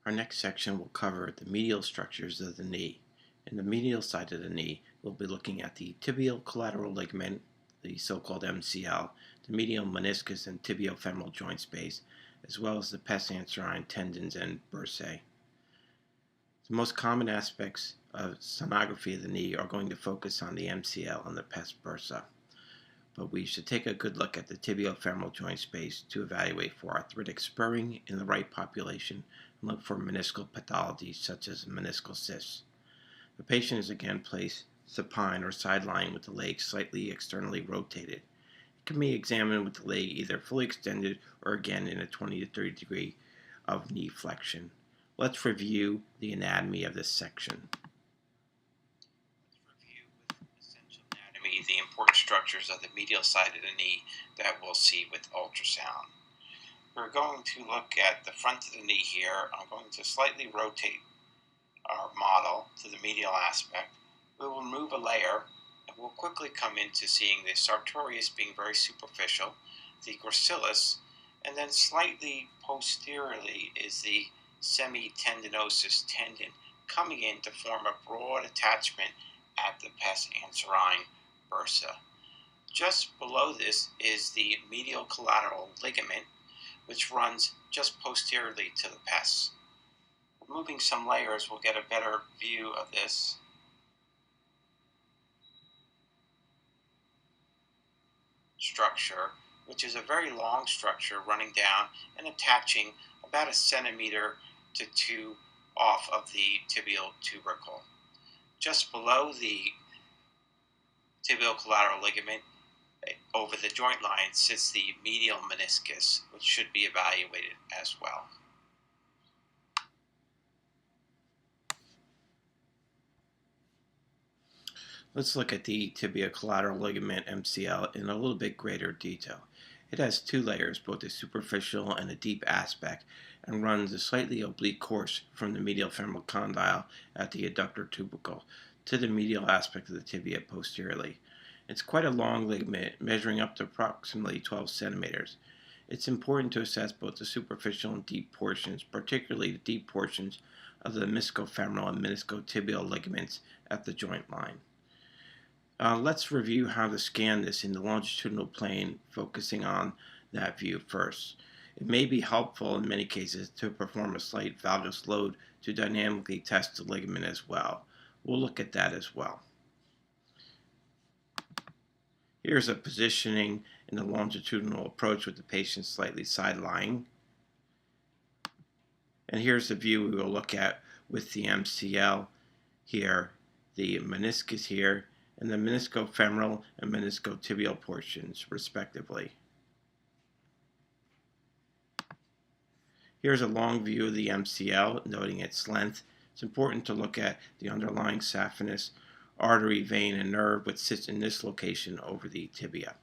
Our next section will cover the medial structures of the knee. In the medial side of the knee, we'll be looking at the tibial collateral ligament, the so-called MCL, the medial meniscus and tibiofemoral joint space, as well as the pes anserine tendons and bursae. The most common aspects of sonography of the knee are going to focus on the MCL and the pes bursa, but we should take a good look at the tibiofemoral joint space to evaluate for arthritic spurring in the right population and look for meniscal pathologies such as meniscal cysts. The patient is again placed supine or side-lying with the leg slightly externally rotated. It can be examined with the leg either fully extended or again in a 20 to 30 degree of knee flexion. Let's review the anatomy of this section. Let's review with essential anatomy the important structures of the medial side of the knee that we'll see with ultrasound. We're going to look at the front of the knee here. I'm going to slightly rotate our model to the medial aspect. We will remove a layer and we'll quickly come into seeing the sartorius being very superficial, the gracilis, and then slightly posteriorly is the semitendinosus tendon coming in to form a broad attachment at the pes anserine bursa. Just below this is the medial collateral ligament, which runs just posteriorly to the pes. Removing some layers, we'll get a better view of this. Structure, which is a very long structure running down and attaching about 1 centimeter to 2 off of the tibial tubercle. Just below the tibial collateral ligament, over the joint line, sits the medial meniscus, which should be evaluated as well. Let's look at the tibial collateral ligament MCL in a little bit greater detail. It has 2 layers, both a superficial and a deep aspect, and runs a slightly oblique course from the medial femoral condyle at the adductor tubercle to the medial aspect of the tibia posteriorly. It's quite a long ligament, measuring up to approximately 12 centimeters. It's important to assess both the superficial and deep portions, particularly the deep portions of the meniscofemoral and meniscotibial ligaments at the joint line. Let's review how to scan this in the longitudinal plane, focusing on that view first. It may be helpful in many cases to perform a slight valgus load to dynamically test the ligament as well. We'll look at that as well. Here's a positioning in the longitudinal approach with the patient slightly side-lying. And here's the view we will look at with the MCL here, the meniscus here, and the meniscofemoral and meniscotibial portions, respectively. Here's a long view of the MCL, noting its length. It's important to look at the underlying saphenous artery, vein, and nerve, which sits in this location over the tibia.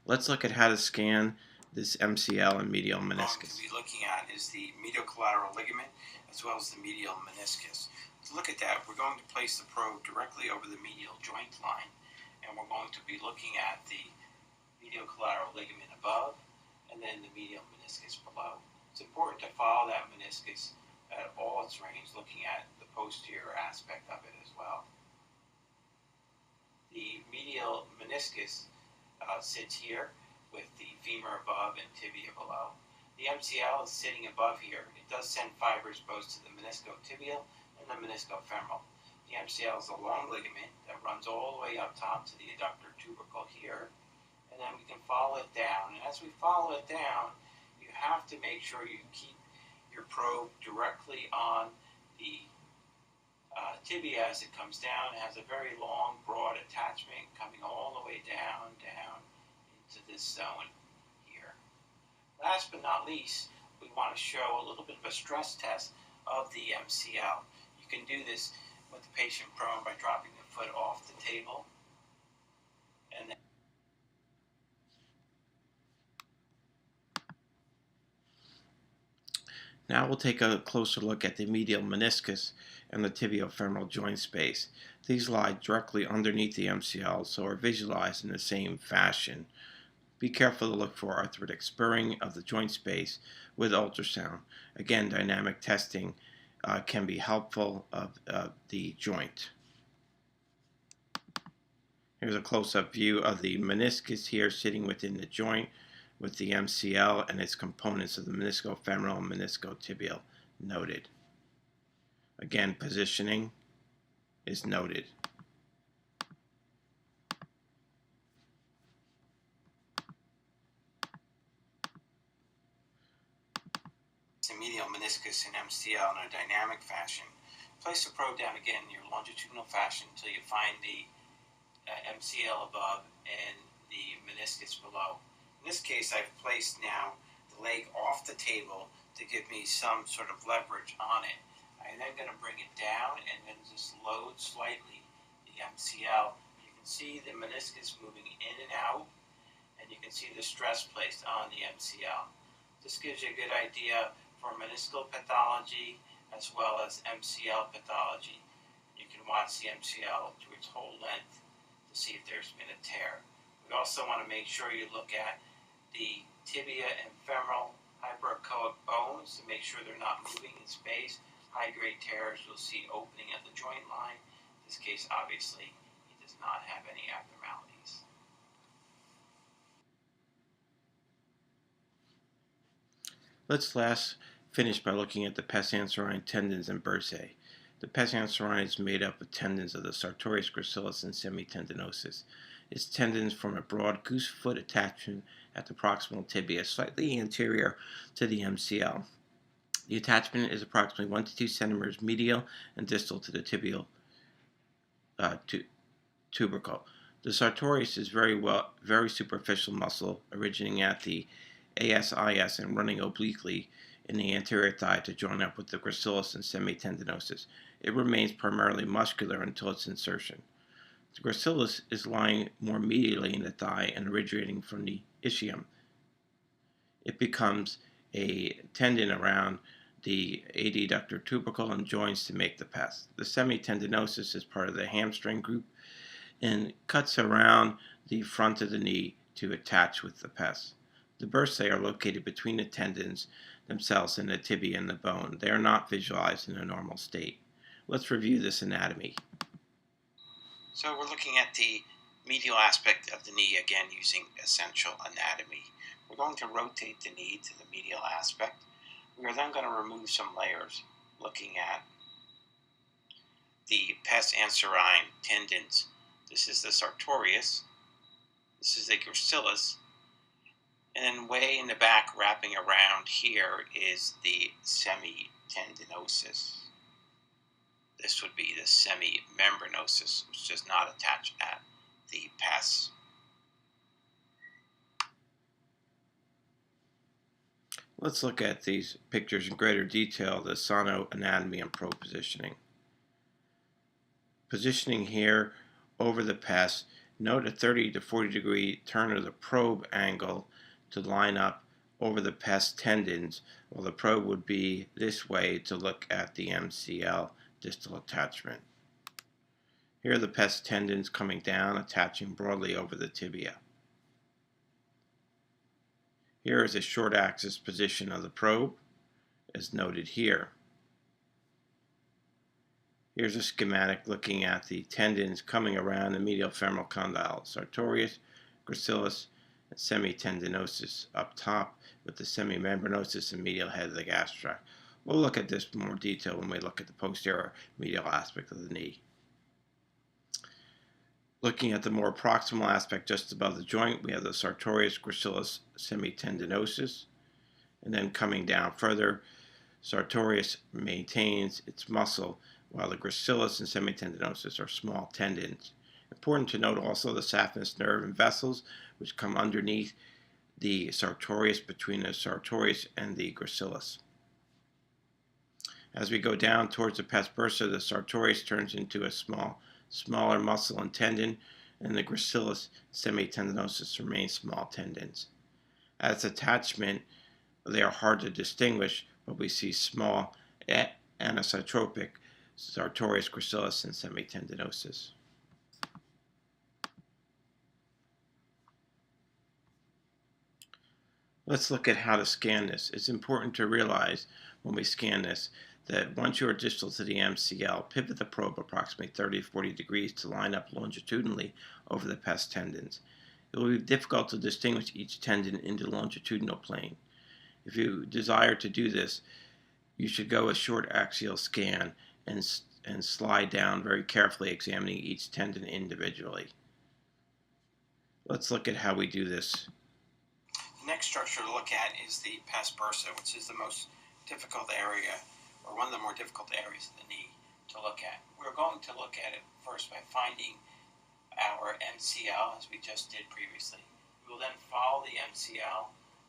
Let's look at how to scan this MCL and medial meniscus. What we'll be looking at is the medial collateral ligament as well as the medial meniscus. To look at that, we're going to place the probe directly over the medial joint line, and we're going to be looking at the medial collateral ligament above and then the medial meniscus below. It's important to follow that meniscus at all its range, looking at the posterior aspect of it as well. The medial meniscus sits here with the femur above and tibia below. The MCL is sitting above here. It does send fibers both to the meniscotibial and the meniscofemoral. The MCL is a long ligament that runs all the way up top to the adductor tubercle here, and then we can follow it down. And as we follow it down, you have to make sure you keep your probe directly on the tibia as it comes down. It has a very long, broad attachment coming all the way down into this zone here. Last but not least, we want to show a little bit of a stress test of the MCL. You can do this with the patient prone by dropping the foot off the table. And then Now we'll take a closer look at the medial meniscus and the tibiofemoral joint space. These lie directly underneath the MCL, so are visualized in the same fashion. Be careful to look for arthritic spurring of the joint space with ultrasound. Again, dynamic testing can be helpful of the joint. Here's a close-up view of the meniscus here sitting within the joint with the MCL and its components of the meniscofemoral and meniscotibial noted. Again, positioning is noted. The medial meniscus and MCL in a dynamic fashion. Place the probe down again in your longitudinal fashion until you find the MCL above and the meniscus below. In this case, I've placed now the leg off the table to give me some sort of leverage on it. I'm then going to bring it down and then just load slightly the MCL. You can see the meniscus moving in and out, and you can see the stress placed on the MCL. This gives you a good idea for meniscal pathology as well as MCL pathology. You can watch the MCL to its whole length to see if there's been a tear. We also want to make sure you look at the tibia and femoral hyperechoic bones to make sure they're not moving in space. High-grade tears you'll see opening at the joint line. In this case, obviously, he does not have any abnormalities. Let's last finish by looking at the pes anserine tendons and bursae. The pes anserine is made up of tendons of the sartorius, gracilis, and semitendinosus. Its tendons form a broad goose-foot attachment at the proximal tibia, slightly anterior to the MCL. The attachment is approximately 1 to 2 centimeters medial and distal to the tibial tubercle. The sartorius is very superficial muscle originating at the ASIS and running obliquely in the anterior thigh to join up with the gracilis and semitendinosus. It remains primarily muscular until its insertion. The gracilis is lying more medially in the thigh and originating from the ischium. It becomes a tendon around the adductor tubercle and joins to make the pes. The semitendinosus is part of the hamstring group and cuts around the front of the knee to attach with the pes. The bursae are located between the tendons themselves and the tibia and the bone. They are not visualized in a normal state. Let's review this anatomy. So we're looking at the medial aspect of the knee again using essential anatomy. We're going to rotate the knee to the medial aspect. We are then going to remove some layers looking at the pes anserine tendons. This is the sartorius, this is the gracilis, and then way in the back wrapping around here is the semitendinosus. This would be the semimembranosus, which does not attach at the pes. Let's look at these pictures in greater detail, the sono anatomy and probe positioning. Positioning here over the pes, note a 30 to 40 degree turn of the probe angle to line up over the pes tendons, while the probe would be this way to look at the MCL distal attachment. Here are the pes tendons coming down, attaching broadly over the tibia. Here is a short axis position of the probe, as noted here. Here's a schematic looking at the tendons coming around the medial femoral condyle, sartorius, gracilis, and semitendinosus up top with the semimembranosus and medial head of the gastroc. We'll look at this in more detail when we look at the posterior medial aspect of the knee. Looking at the more proximal aspect just above the joint, we have the sartorius, gracilis, semitendinosus, and then coming down further, sartorius maintains its muscle while the gracilis and semitendinosus are small tendons. Important to note also the saphenous nerve and vessels, which come underneath the sartorius between the sartorius and the gracilis. As we go down towards the pes bursa, the sartorius turns into a smaller muscle and tendon, and the gracilis semitendinosus remain small tendons. As attachment, they are hard to distinguish but we see small anisotropic sartorius, gracilis, and semitendinosus. Let's look at how to scan this. It's important to realize when we scan this that once you are distal to the MCL, pivot the probe approximately 30 to 40 degrees to line up longitudinally over the pes tendons. It will be difficult to distinguish each tendon in the longitudinal plane. If you desire to do this, you should go a short axial scan and slide down very carefully, examining each tendon individually. Let's look at how we do this. The next structure to look at is the pes bursa, which is the most difficult area, or one of the more difficult areas of the knee to look at. We're going to look at it first by finding our MCL, as we just did previously. We will then follow the MCL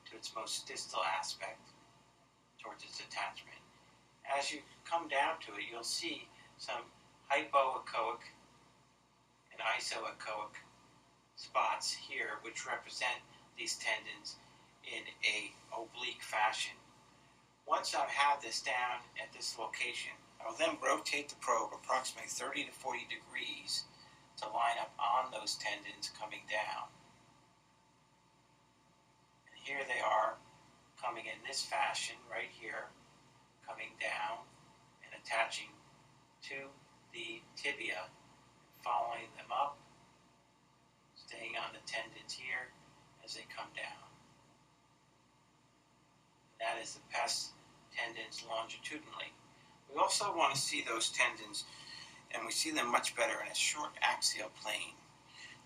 to its most distal aspect, towards its attachment. As you come down to it, you'll see some hypoechoic and isoechoic spots here, which represent these tendons in a oblique fashion. Once I have this down at this location, I will then rotate the probe approximately 30 to 40 degrees to line up on those tendons coming down. And here they are, coming in this fashion right here, coming down and attaching to the tibia, following them up, staying on the tendons here as they come down. That is the pes tendons longitudinally. We also want to see those tendons, and we see them much better in a short axial plane.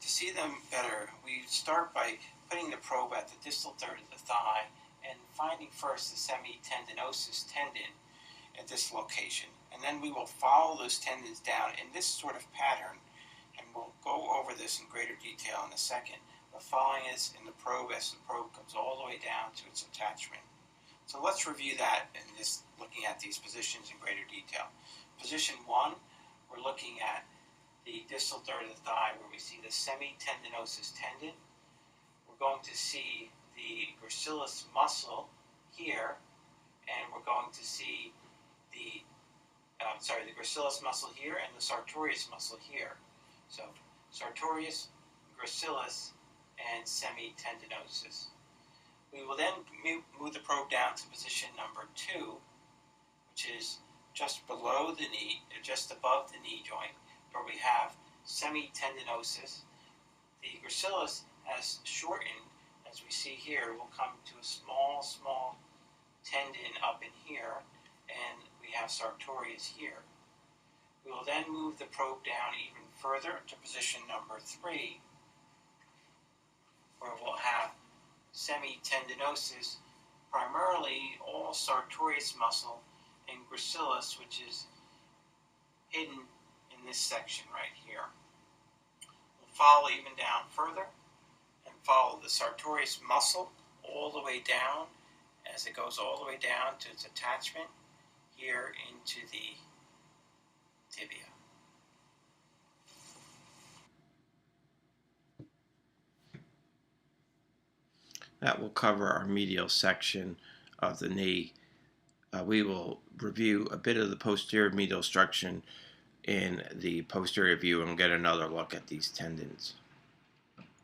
To see them better, we start by putting the probe at the distal third of the thigh and finding first the semitendinosus tendon at this location. And then we will follow those tendons down in this sort of pattern, and we'll go over this in greater detail in a second. But following this in the probe as the probe comes all the way down to its attachment. So let's review that and just looking at these positions in greater detail. Position 1, we're looking at the distal third of the thigh where we see the semitendinosus tendon. We're going to see the gracilis muscle here, and we're going to see the gracilis muscle here and the sartorius muscle here. So sartorius, gracilis, and semitendinosus. We will then move the probe down to position number 2, which is just below the knee, just above the knee joint, where we have semitendinosus. The gracilis has shortened, as we see here. We'll come to a small tendon up in here, and we have sartorius here. We will then move the probe down even further to position number 3, where we'll have semitendinosus, primarily all sartorius muscle, and gracilis, which is hidden in this section right here. We'll follow even down further and follow the sartorius muscle all the way down as it goes all the way down to its attachment here into the tibia. That will cover our medial section of the knee. We will review a bit of the posterior medial structure in the posterior view and get another look at these tendons.